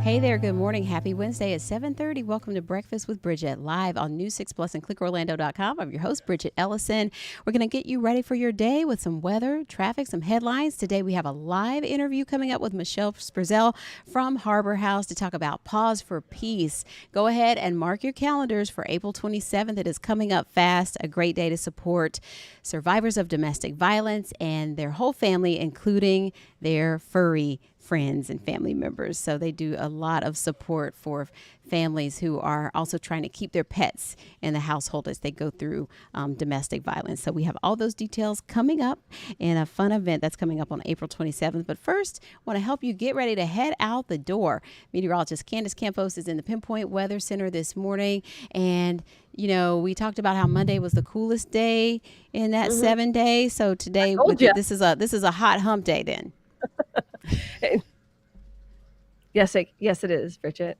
Hey there, good morning. Happy Wednesday at 7:30. Welcome to Breakfast with Bridgett, live on News 6 Plus and clickorlando.com. I'm your host, Bridgett Ellison. We're going to get you ready for your day with some weather, traffic, some headlines. Today we have a live interview coming up with Michelle Sprizzell from Harbor House to talk about Paws for Peace. Go ahead and mark your calendars for April 27th. It is coming up fast, a great day to support survivors of domestic violence and their whole family, including their furry friends and family members. So they do a lot of support for families who are also trying to keep their pets in the household as they go through domestic violence. So we have all those details coming up in a fun event that's coming up on April 27th. But first, I want to help you get ready to head out the door. Meteorologist Candace Campos is in the Pinpoint Weather Center this morning. And you know, we talked about how Monday was the coolest day in that 7 days. So today, this is a hot hump day then. Yes, it is, Bridgett.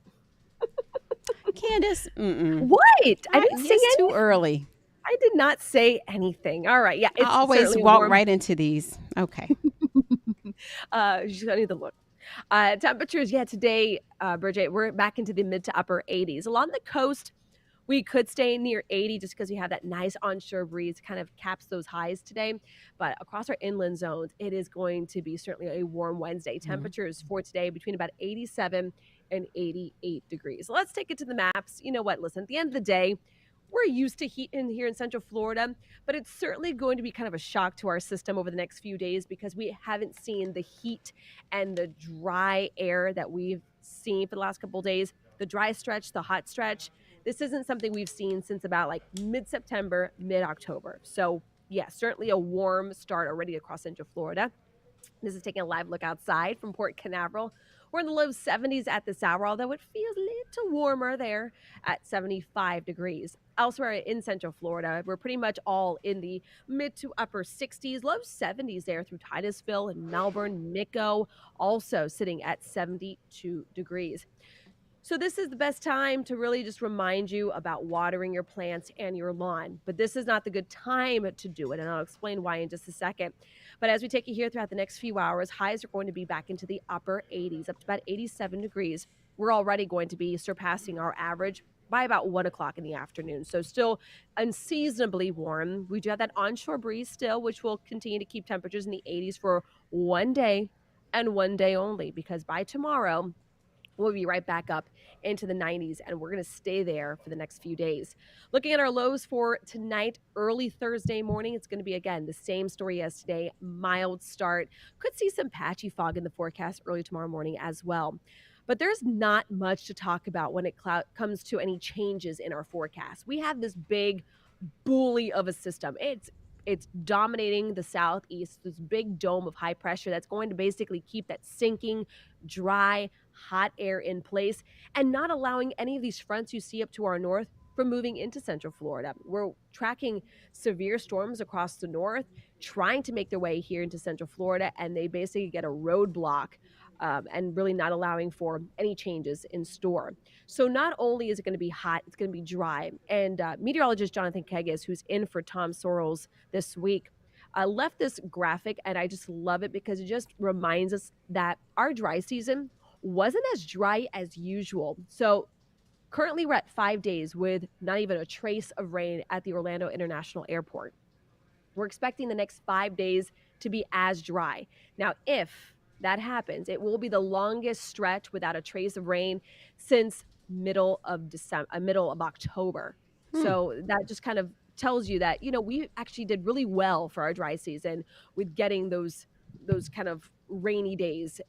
Candace, What? I didn't say anything. Too early. I did not say anything. All right, yeah. I always walk right into these. Okay. She's got the look. Temperatures, today, Bridgett, we're back into the mid to upper 80s. Along the coast, we could stay near 80 just because we have that nice onshore breeze kind of caps those highs today. But across our inland zones, it is going to be certainly a warm Wednesday. Temperatures for today between about 87 and 88 degrees. So let's take it to the maps. You know what? Listen, at the end of the day, we're used to heat in here in Central Florida, but it's certainly going to be kind of a shock to our system over the next few days because we haven't seen the heat and the dry air that we've seen for the last couple of days. The dry stretch, the hot stretch. This isn't something we've seen since about like mid-September, mid-October. So yeah, certainly a warm start already across Central Florida. This is taking a live look outside from Port Canaveral. We're in the low 70s at this hour, although it feels a little warmer there at 75 degrees. Elsewhere in Central Florida, we're pretty much all in the mid to upper 60s, low 70s there through Titusville and Melbourne, Mico, also sitting at 72 degrees. So this is the best time to really just remind you about watering your plants and your lawn. But this is not the good time to do it, and I'll explain why in just a second. But as we take you here throughout the next few hours, highs are going to be back into the upper 80s, up to about 87 degrees. We're already going to be surpassing our average by about 1 o'clock in the afternoon. So still unseasonably warm. We do have that onshore breeze still, which will continue to keep temperatures in the 80s for one day and one day only, because by tomorrow, we'll be right back up into the 90s, and we're going to stay there for the next few days. Looking at our lows for tonight, early Thursday morning, it's going to be, again, the same story as today. Mild start. Could see some patchy fog in the forecast early tomorrow morning as well. But there's not much to talk about when it comes to any changes in our forecast. We have this big bully of a system. It's dominating the southeast, this big dome of high pressure that's going to basically keep that sinking, dry, hot air in place and not allowing any of these fronts you see up to our north from moving into Central Florida. We're tracking severe storms across the north, trying to make their way here into Central Florida, and they basically get a roadblock and really not allowing for any changes in store. So not only is it going to be hot, it's going to be dry. And meteorologist Jonathan Kegas, who's in for Tom Sorrells this week, left this graphic, and I just love it because it just reminds us that our dry season wasn't as dry as usual. So currently we're at 5 days with not even a trace of rain at the Orlando International Airport. We're expecting the next 5 days to be as dry. Now, if that happens, it will be the longest stretch without a trace of rain since middle of October. So that just kind of tells you that, we actually did really well for our dry season with getting those kind of rainy days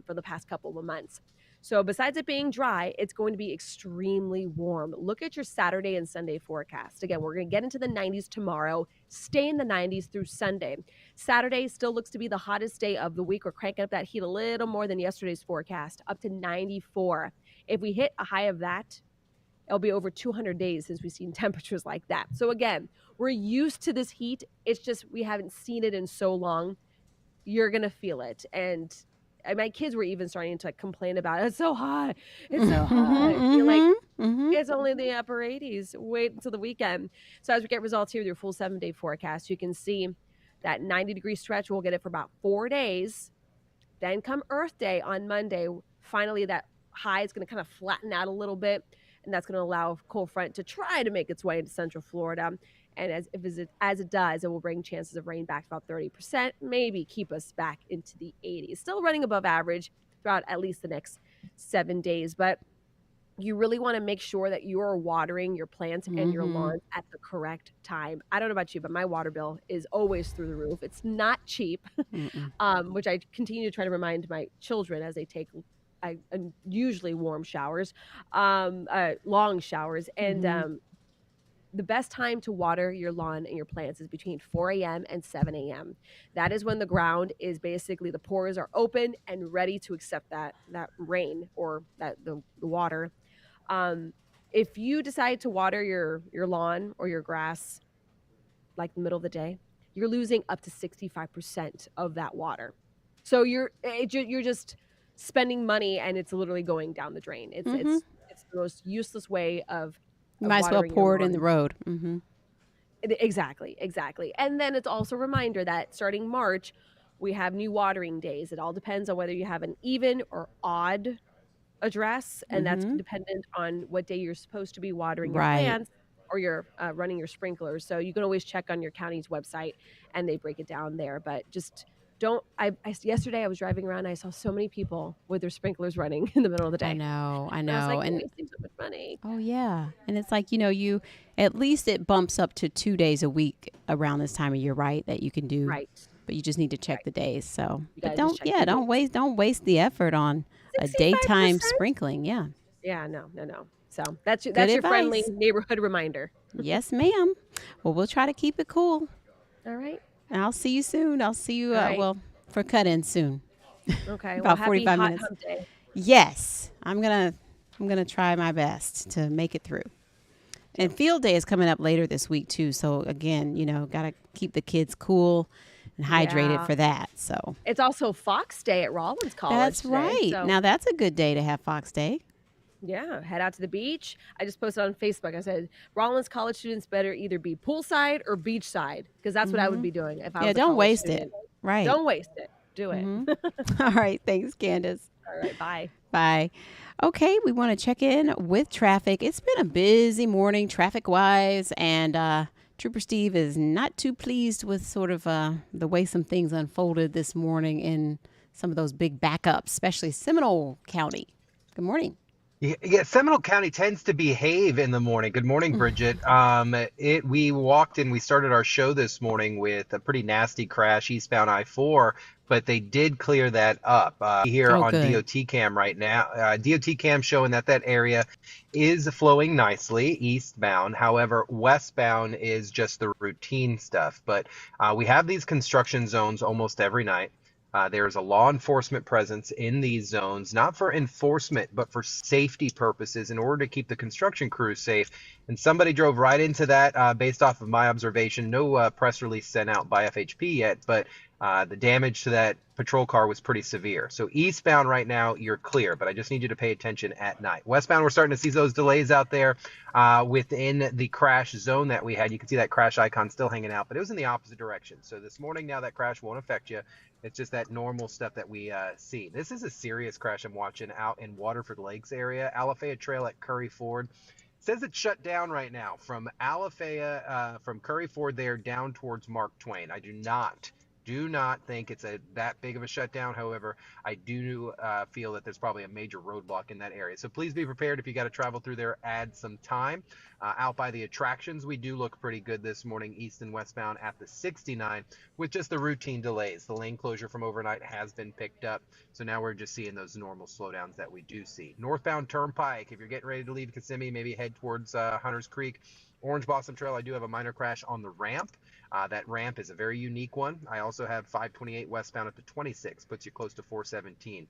for the past couple of months. So besides it being dry, it's going to be extremely warm. Look at your Saturday and Sunday forecast. Again, we're going to get into the 90s tomorrow, stay in the 90s through Sunday. Saturday still looks to be the hottest day of the week. We're cranking up that heat a little more than yesterday's forecast, up to 94. If we hit a high of that, it'll be over 200 days since we've seen temperatures like that. So again, we're used to this heat. It's just we haven't seen it in so long. You're going to feel it. And my kids were even starting to complain about it. It's so hot. It's so hot. You're like, it's only the upper 80s. Wait until the weekend. So as we get results here with your full 7-day forecast, you can see that 90-degree stretch. We'll get it for about 4 days. Then come Earth Day on Monday. Finally, that high. It's going to kind of flatten out a little bit, and that's going to allow a cold front to try to make its way into Central Florida. And as it does, it will bring chances of rain back to about 30%, maybe keep us back into the 80s. Still running above average throughout at least the next 7 days, but you really want to make sure that you are watering your plants and your Mm-hmm. lawns at the correct time. I don't know about you, but my water bill is always through the roof. It's not cheap, Mm-mm. which I continue to try to remind my children as they take usually warm showers, long showers. And Mm-hmm. the best time to water your lawn and your plants is between 4 a.m. and 7 a.m. That is when the ground is basically, the pores are open and ready to accept that rain or the water. um, if you decide to water your lawn or your grass like the middle of the day, you're losing up to 65% of that water. So you're just spending money, and it's literally going down the drain. It's Mm-hmm. it's it's the most useless way You of might as well watering your pour it in the lawn. road. Mm-hmm. Exactly, exactly. And then it's also a reminder that starting March, we have new watering days. It all depends on whether you have an even or odd address, and that's Mm-hmm. dependent on what day you're supposed to be watering your Right. plants or you're running your sprinklers. So you can always check on your county's website, and they break it down there. But just don't. Yesterday I was driving around, and I saw so many people with their sprinklers running in the middle of the I day, know. I and I was like, know. you're And wasting so much money. oh yeah. And it's like, you at least it bumps up to 2 days a week around this time of year, right? That you can do. Right, But you just need to check right. the days. So, You but gotta just don't, check yeah, your don't dates. waste the effort on a daytime 65%. sprinkling. Yeah. Yeah, no, no, no. So Good that's your friendly advice. neighborhood reminder. Yes, ma'am. Well, we'll try to keep it cool. All right, And I'll see you soon. I'll see you, all right. well, for cut in soon. Okay. Well, About happy 45 hot minutes. hump day. Yes. I'm gonna try my best to make it through. And Too. field day is coming up later this week too. So again, gotta keep the kids cool and hydrated Yeah. for that. So It's also Fox Day at Rollins College that's today. right. So, Now that's a good day to have Fox Day. yeah, head out to the beach. I just posted on Facebook. I said, Rollins College students better either be poolside or beachside, because that's what I would Hmm. be doing if I Yeah, was a don't college waste it. student. Right. Don't waste it. Do it. Hmm. All right. Thanks, Candace. All right. Bye. Bye. Okay, we want to check in with traffic. It's been a busy morning traffic wise, and Trooper Steve is not too pleased with sort of the way some things unfolded this morning in some of those big backups, especially Seminole County. Good morning. Yeah, Seminole County tends to behave in the morning. Good morning, Bridget. We walked in, we started our show this morning with a pretty nasty crash eastbound I-4, but they did clear that up. Here Oh, on good. DOT cam right now, DOT cam showing that area is flowing nicely eastbound. However, westbound is just the routine stuff. But we have these construction zones almost every night. There's a law enforcement presence in these zones, not for enforcement, but for safety purposes in order to keep the construction crews safe. And somebody drove right into that based off of my observation. No press release sent out by FHP yet, but the damage to that patrol car was pretty severe. So eastbound right now, you're clear, but I just need you to pay attention at night. Westbound, we're starting to see those delays out there within the crash zone that we had. You can see that crash icon still hanging out, but it was in the opposite direction. So this morning now that crash won't affect you. It's just that normal stuff that we see. This is a serious crash I'm watching out in Waterford Lakes area. Alafaya Trail at Curry Ford. It says it's shut down right now from Alafaya, from Curry Ford there down towards Mark Twain. I do not think it's that big of a shutdown. However, I do feel that there's probably a major roadblock in that area. So please be prepared if you got to travel through there, add some time. Out by the attractions, we do look pretty good this morning, east and westbound at the 69, with just the routine delays. The lane closure from overnight has been picked up, so now we're just seeing those normal slowdowns that we do see. Northbound Turnpike, if you're getting ready to leave Kissimmee, maybe head towards Hunters Creek. Orange Blossom Trail, I do have a minor crash on the ramp. That ramp is a very unique one. I also have 528 westbound at the 26, puts you close to 417.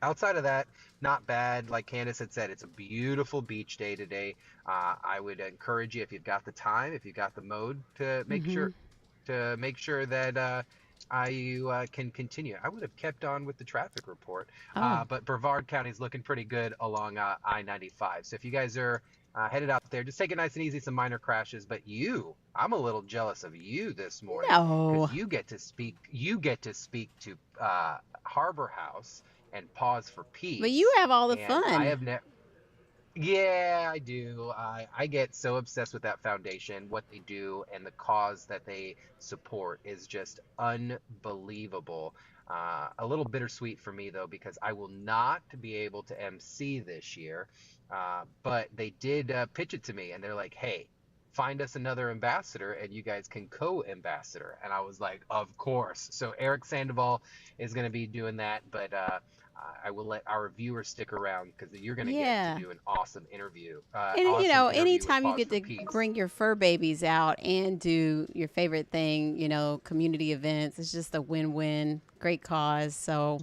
Outside of that, not bad. Like Candace had said, it's a beautiful beach day today. I would encourage you, if you've got the time, if you've got the mode, to make Mm-hmm. sure that you can continue. I would have kept on with the traffic report, Oh, but Brevard County is looking pretty good along I-95. So if you guys are headed out there, just take it nice and easy. Some minor crashes, but I'm a little jealous of you this morning because no. you get to speak. You get to speak to Harbor House and Paws for But you Peace. have all the And I fun. have never. Yeah, I do. I get so obsessed with that foundation. What they do and the cause that they support is just unbelievable. A little bittersweet for me though, because I will not be able to MC this year. But they did pitch it to me, and they're like, "Hey, find us another ambassador, and you guys can co-ambassador." And I was like, "Of course." So Eric Sandoval is going to be doing that, but I will let our viewers stick around because you're going to get to Yeah. do an awesome interview. And Awesome interview with anytime you Pause get for to Peace. bring your fur babies out and do your favorite thing, community events, it's just a win-win. Great cause. So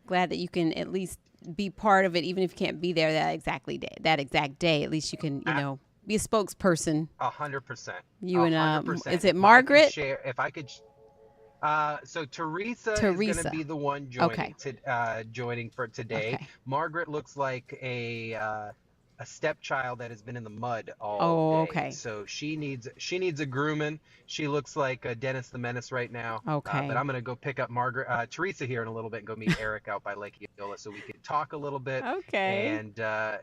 glad that you can at least be part of it, even if you can't be there that exact day. At least you can, A be a spokesperson. 100%. You A and hundred is percent. it Margaret? If I could. So Teresa is going to Teresa. be the one Okay. joining for today. Okay. Margaret looks like a stepchild that has been in the mud all Oh, day, okay. so she needs a grooming. She looks like Dennis the Menace right now. But Okay. I'm gonna go pick up Margaret, Teresa here in a little bit and go meet Eric out by Lake Eola so we can talk a little bit Okay. and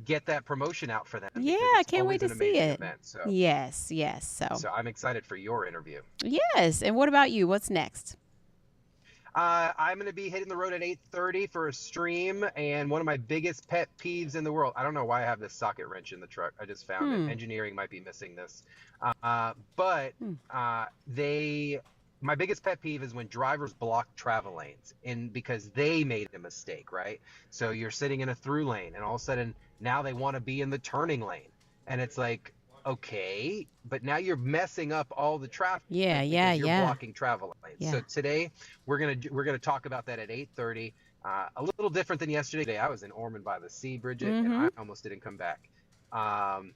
get that promotion out for them Yeah, because I it's can't wait always to an see amazing it. event. So Yes, yes. so I'm excited for your interview. Yes. And what about you? What's next? I'm going to be hitting the road at 8:30 for a stream, and one of my biggest pet peeves in the world. I don't know why I have this socket wrench in the truck. I just found it. Hmm. Engineering might be missing this. But Hmm. they, my biggest pet peeve is when drivers block travel lanes, and because they made a mistake, right? So you're sitting in a through lane, and all of a sudden now they want to be in the turning lane, and it's like, okay, but now you're messing up all the traffic Yeah, yeah, because you're yeah. blocking travel lanes. Yeah. So today we're gonna talk about that at 8:30. A little different than yesterday. I was in Ormond by the Sea, Bridget, and Mm-hmm. I almost didn't come back. And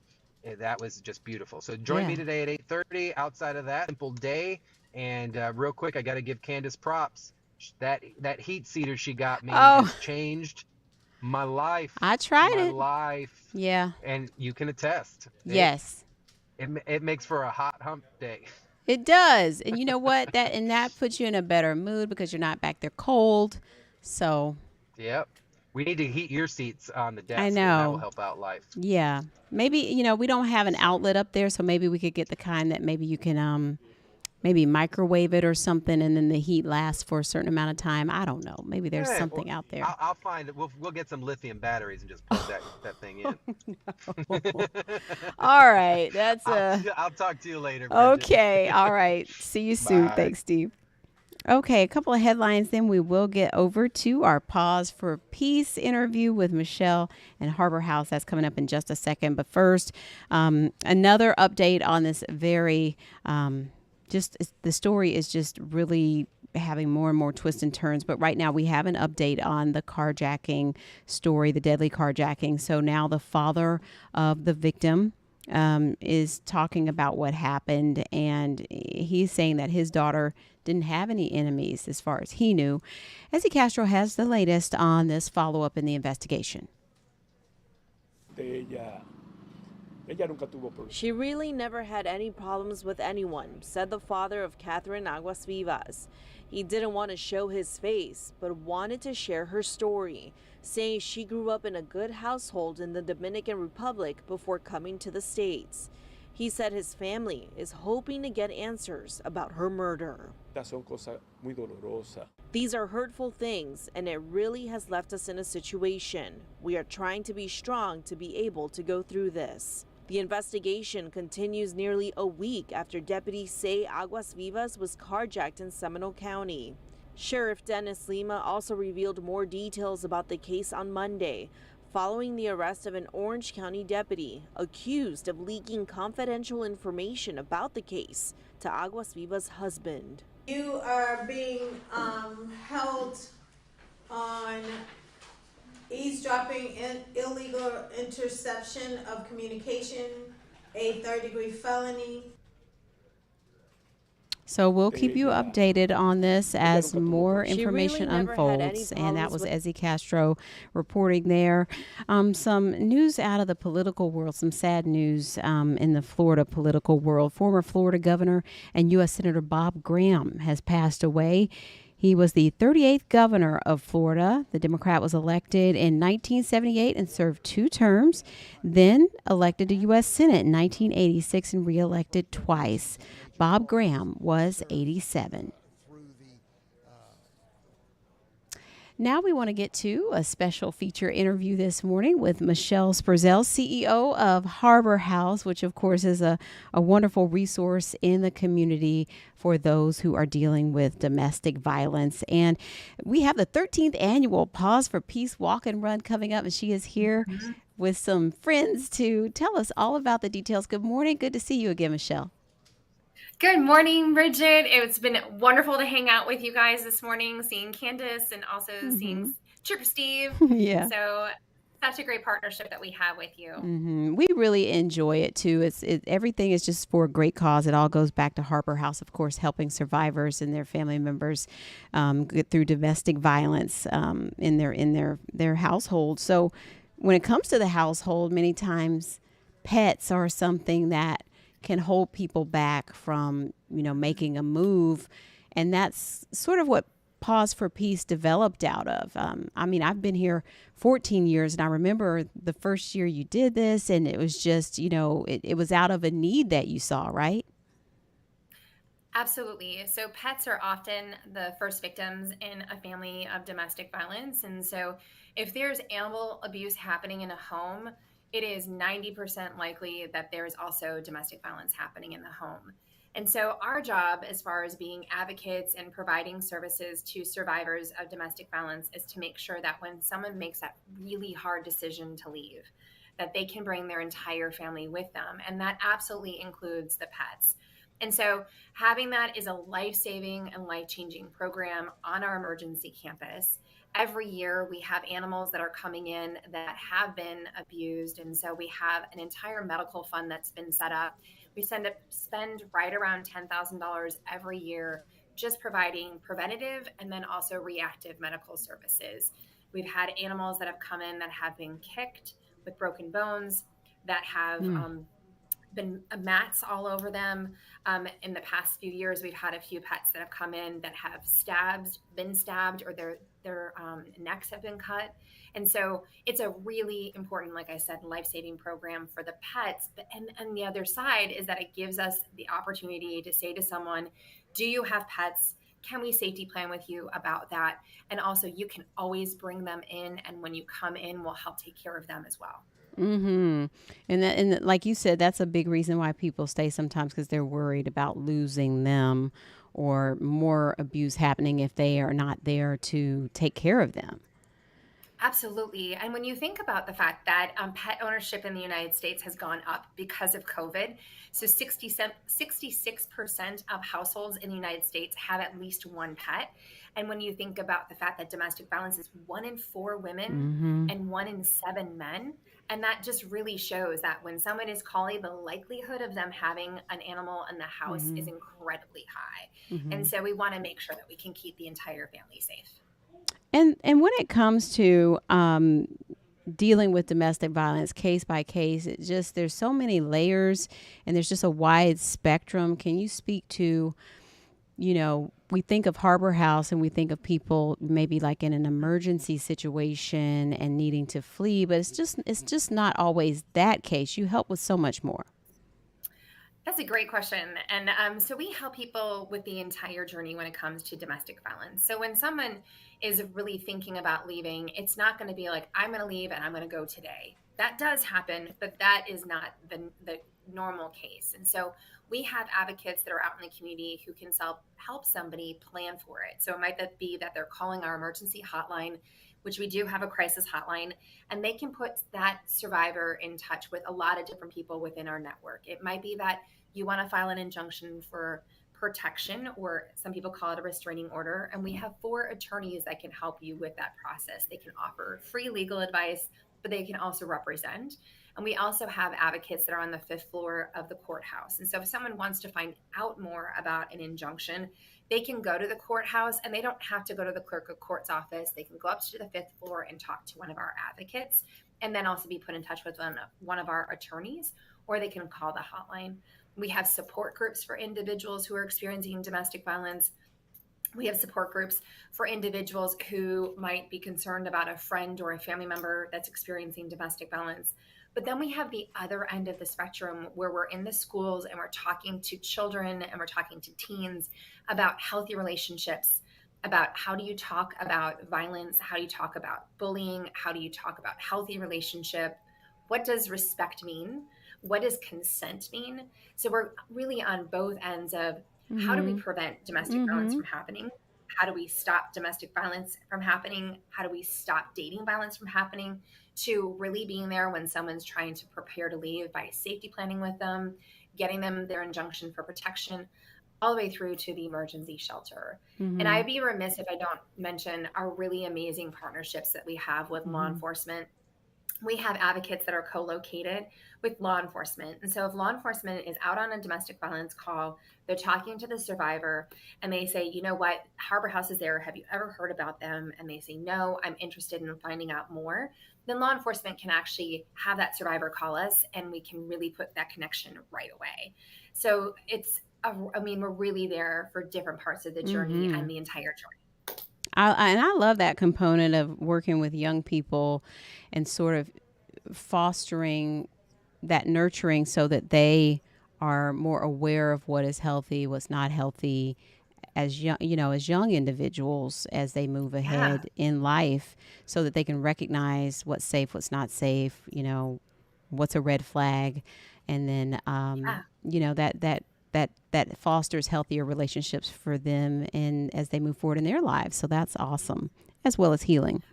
that was just beautiful. So join Yeah. me today at 8:30. Outside of that, simple day. And real quick, I got to give Candace props. That heat seater she got me Oh, has changed my life. I tried My it. life. Yeah. And you can attest. Yes. It makes for a hot hump day. It does. And you know what? That puts you in a better mood because you're not back there cold. So, Yep. We need to heat your seats on the I desk, and that will know. help out life. Yeah. Maybe, we don't have an outlet up there, so maybe we could get the kind that maybe you can maybe microwave it or something, and then the heat lasts for a certain amount of time. I don't know. Maybe there's Hey, something out there. I'll find it. We'll get some lithium batteries and just plug that thing in. All right. That's I'll talk to you later, Bridget. okay. All right. See you soon. Bye. Thanks, Steve. Okay, a couple of headlines, then we will get over to our Pause for Peace interview with Michelle and Harbor House. That's coming up in just a second. But first, another update on this very, the story is just really having more and more twists and turns. But right now we have an update on the carjacking story, the deadly carjacking. So now the father of the victim is talking about what happened, and he's saying that his daughter didn't have any enemies as far as he knew. Ezzy Castro has the latest on this follow-up in the investigation. She really never had any problems with anyone, said the father of Catherine Aguas Vivas. He didn't want to show his face, but wanted to share her story, saying she grew up in a good household in the Dominican Republic before coming to the States. He said his family is hoping to get answers about her murder. These are hurtful things, and it really has left us in a situation. We are trying to be strong to be able to go through this. The investigation continues nearly a week after deputies say Aguas Vivas was carjacked in Seminole County. Sheriff Dennis Lima also revealed more details about the case on Monday, following the arrest of an Orange County deputy accused of leaking confidential information about the case to Aguas Vivas' husband. You are being held on eavesdropping and illegal interception of communication, a third-degree felony. So we'll keep you updated on this as more She really information never had any unfolds. And that problems was with- Ezzy Castro reporting there. Some news out of the political world, some sad news in the Florida political world. Former Florida Governor and U.S. Senator Bob Graham has passed away. He was the 38th governor of Florida. The Democrat was elected in 1978 and served 2 terms, then elected to U.S. Senate in 1986 and reelected twice. Bob Graham was 87. Now we want to get to a special feature interview this morning with Michelle Spurzel, CEO of Harbor House, which of course is a wonderful resource in the community for those who are dealing with domestic violence. And we have the 13th annual Paws for Peace Walk and Run coming up, and she is here with some friends to tell us all about the details. Good morning. Good to see you again, Michelle. Good morning, Bridgett. It's been wonderful to hang out with you guys this morning, seeing Candace and also seeing Trooper Steve. Yeah. So such a great partnership that we have with you. We really enjoy it too. Everything is just for a great cause. It all goes back to Harbor House, of course, helping survivors and their family members get through domestic violence in their household. So when it comes to the household, many times pets are something that can hold people back from, making a move. And that's sort of what Paws for Peace developed out of. I've been here 14 years, and I remember the first year you did this, and it was just, it was out of a need that you saw, right? Absolutely. So pets are often the first victims in a family of domestic violence. And so if there's animal abuse happening in a home, it is 90% likely that there is also domestic violence happening in the home. And so our job, as far as being advocates and providing services to survivors of domestic violence, is to make sure that when someone makes that really hard decision to leave, that they can bring their entire family with them. And that absolutely includes the pets. And so having that is a life-saving and life-changing program on our emergency campus. Every year we have animals that are coming in that have been abused. And so we have an entire medical fund that's been set up. We spend right around $10,000 every year just providing preventative and then also reactive medical services. We've had animals that have come in that have been kicked with broken bones, that have been mats all over them. In the past few years, we've had a few pets that have come in that have been stabbed, or their necks have been cut. And so it's a really important, like I said, life-saving program for the pets. And the other side is that it gives us the opportunity to say to someone, do you have pets? Can we safety plan with you about that? And also you can always bring them in. And when you come in, we'll help take care of them as well. And like you said, that's a big reason why people stay sometimes, because they're worried about losing them or more abuse happening if they are not there to take care of them. Absolutely. And when you think about the fact that pet ownership in the United States has gone up because of COVID, so 66% of households in the United States have at least one pet. And when you think about the fact that domestic violence is 1 in 4 women and 1 in 7 men, and that just really shows that when someone is calling, the likelihood of them having an animal in the house is incredibly high. And so we want to make sure that we can keep the entire family safe. And when it comes to dealing with domestic violence case by case, there's so many layers and there's just a wide spectrum. Can you speak to, we think of Harbor House and we think of people maybe like in an emergency situation and needing to flee, but it's just not always that case. You help with so much more. That's a great question. And so we help people with the entire journey when it comes to domestic violence. So when someone is really thinking about leaving, it's not going to be like, I'm going to leave and I'm going to go today. That does happen, but that is not the normal case. And so we have advocates that are out in the community who can help somebody plan for it. So it might be that they're calling our emergency hotline, which we do have a crisis hotline, and they can put that survivor in touch with a lot of different people within our network. It might be that you want to file an injunction for protection, or some people call it a restraining order. And we have 4 attorneys that can help you with that process. They can offer free legal advice, but they can also represent. And we also have advocates that are on the 5th floor of the courthouse. And so if someone wants to find out more about an injunction, they can go to the courthouse, and they don't have to go to the clerk of court's office. They can go up to the 5th floor and talk to one of our advocates, and then also be put in touch with one of our attorneys, or they can call the hotline. We have support groups for individuals who are experiencing domestic violence. We have support groups for individuals who might be concerned about a friend or a family member that's experiencing domestic violence. But then we have the other end of the spectrum where we're in the schools and we're talking to children and we're talking to teens about healthy relationships, about how do you talk about violence, how do you talk about bullying, how do you talk about healthy relationship, what does respect mean, what does consent mean. So we're really on both ends of how do we Mm-hmm. prevent domestic violence Mm-hmm. from happening? How do we stop domestic violence from happening? How do we stop dating violence from happening? To really being there when someone's trying to prepare to leave by safety planning with them, getting them their injunction for protection, all the way through to the emergency shelter. And Mm-hmm. I'd be remiss if I don't mention our really amazing partnerships that we have with law Mm-hmm. enforcement. We have advocates that are co-located with law enforcement. And so if law enforcement is out on a domestic violence call, they're talking to the survivor and they say, you know what, Harbor House is there. Have you ever heard about them? And they say, no, I'm interested in finding out more. Then law enforcement can actually have that survivor call us and we can really put that connection right away. So we're really there for different parts of the journey Mm-hmm. and the entire journey. And I love that component of working with young people and sort of fostering that nurturing so that they are more aware of what is healthy, what's not healthy as young, as young individuals as they move Yeah. ahead in life so that they can recognize what's safe, what's not safe, what's a red flag. And then, Yeah. that fosters healthier relationships for them and as they move forward in their lives. So that's awesome, as well as healing.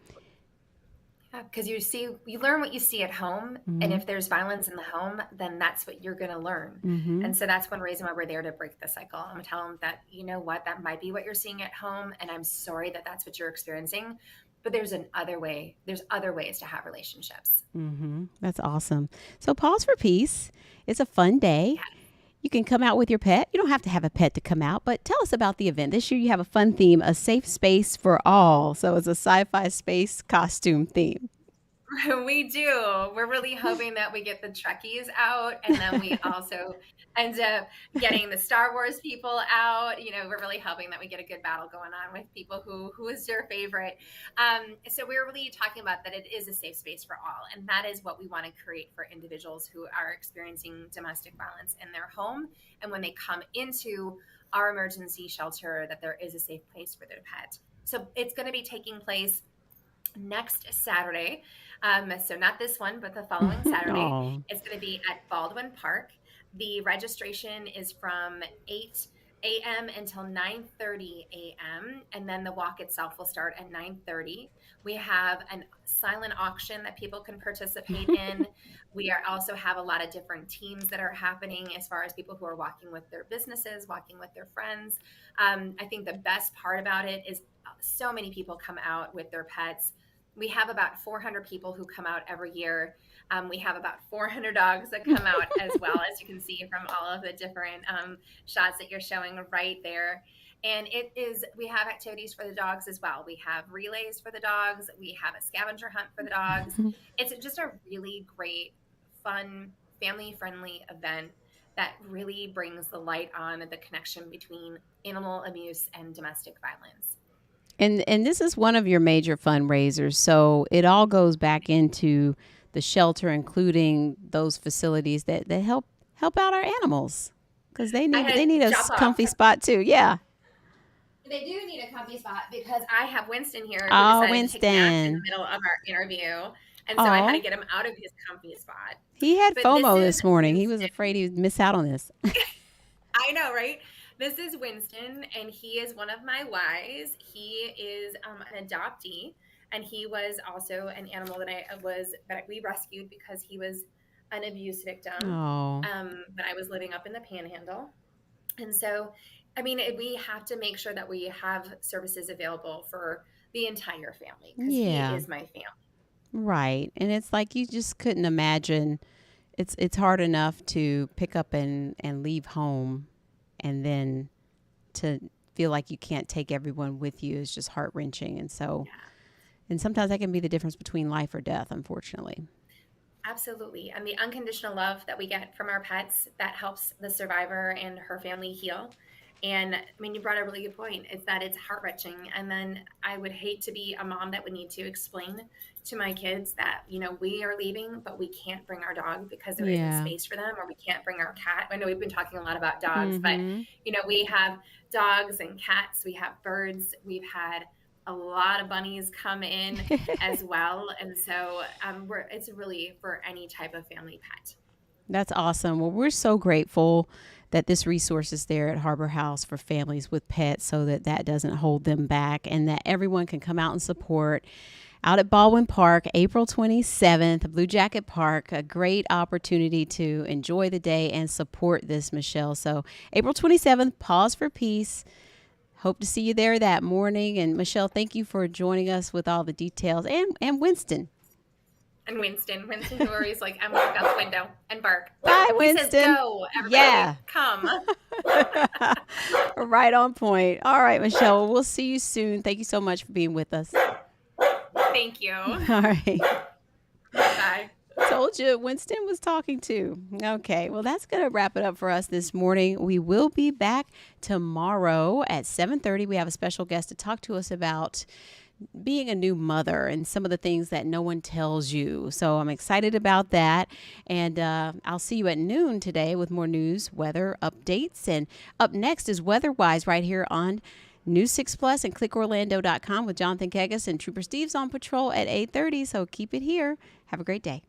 Yeah, because you learn what you see at home. And Mm-hmm. if there's violence in the home, then that's what you're going to learn. Mm-hmm. And so that's one reason why we're there to break the cycle. I'm going to tell them that, you know what, that might be what you're seeing at home. And I'm sorry that that's what you're experiencing. But there's another way. There's other ways to have relationships. Mm-hmm. That's awesome. So Pause for Peace. It's a fun day. Yeah. You can come out with your pet. You don't have to have a pet to come out, but tell us about the event. This year you have a fun theme, a safe space for all. So it's a sci-fi space costume theme. We do. We're really hoping that we get the Trekkies out, and then we also end up getting the Star Wars people out. We're really hoping that we get a good battle going on with people who is your favorite. So we're really talking about that it is a safe space for all, and that is what we want to create for individuals who are experiencing domestic violence in their home, and when they come into our emergency shelter, that there is a safe place for their pet. So it's going to be taking place next Saturday. So not this one, but the following Saturday. Oh. It's going to be at Baldwin Park. The registration is from 8 a.m. until 9:30 a.m. and then the walk itself will start at 9:30. We have a silent auction that people can participate in. We also have a lot of different teams that are happening as far as people who are walking with their businesses, walking with their friends. I think the best part about it is so many people come out with their pets. We have about 400 people who come out every year. We have about 400 dogs that come out as well, as you can see from all of the different shots that you're showing right there. And we have activities for the dogs as well. We have relays for the dogs. We have a scavenger hunt for the dogs. It's just a really great, fun, family-friendly event that really brings the light on the connection between animal abuse and domestic violence. And this is one of your major fundraisers. So it all goes back into the shelter, including those facilities that help out our animals because they need a comfy spot too. Yeah. They do need a comfy spot because I have Winston here who Oh, decided to take naps in the Winston. middle of our interview. And so I had to get him out of his comfy spot. He had But FOMO this this is morning. He was Winston. afraid he would miss out on this. I know, right? This is Winston, and he is one of my Ys. He is an adoptee, and he was also an animal that we rescued because he was an abuse victim. Oh. When I was living up in the Panhandle. And so, we have to make sure that we have services available for the entire family because he is my family. Right. And it's like you just couldn't imagine. It's hard enough to pick up and leave home and then to feel like you can't take everyone with you is just heart-wrenching. And so, and sometimes that can be the difference between life or death, unfortunately. Absolutely. And the unconditional love that we get from our pets, that helps the survivor and her family heal. And I mean, you brought a really good point. It's that it's heart-wrenching. And then I would hate to be a mom that would need to explain to my kids that, we are leaving, but we can't bring our dog because there isn't Yeah. space for them, or we can't bring our cat. I know we've been talking a lot about dogs, but Mhm. we have dogs and cats, we have birds, we've had a lot of bunnies come in as well. And so it's really for any type of family pet. That's awesome. Well, we're so grateful that this resource is there at Harbor House for families with pets, so that that doesn't hold them back, and that everyone can come out and support. Out at Baldwin Park, April 27th, Blue Jacket Park, a great opportunity to enjoy the day and support this, Michelle. So April 27th, Paws for Peace. Hope to see you there that morning. And Michelle, thank you for joining us with all the details. And Winston. And Winston will always like, I'm looking out the window and bark. Bye, He Winston. says, go, everybody, Yeah. come. Right on point. All right, Michelle, we'll see you soon. Thank you so much for being with us. Thank you. All right. Bye. Told you Winston was talking too. Okay, well, that's going to wrap it up for us this morning. We will be back tomorrow at 7:30. We have a special guest to talk to us about being a new mother and some of the things that no one tells you. So I'm excited about that. And I'll see you at noon today with more news, weather updates. And up next is Weatherwise right here on News 6 Plus and clickorlando.com with Jonathan Kegas and Trooper Steve's on patrol at 8:30. So keep it here. Have a great day.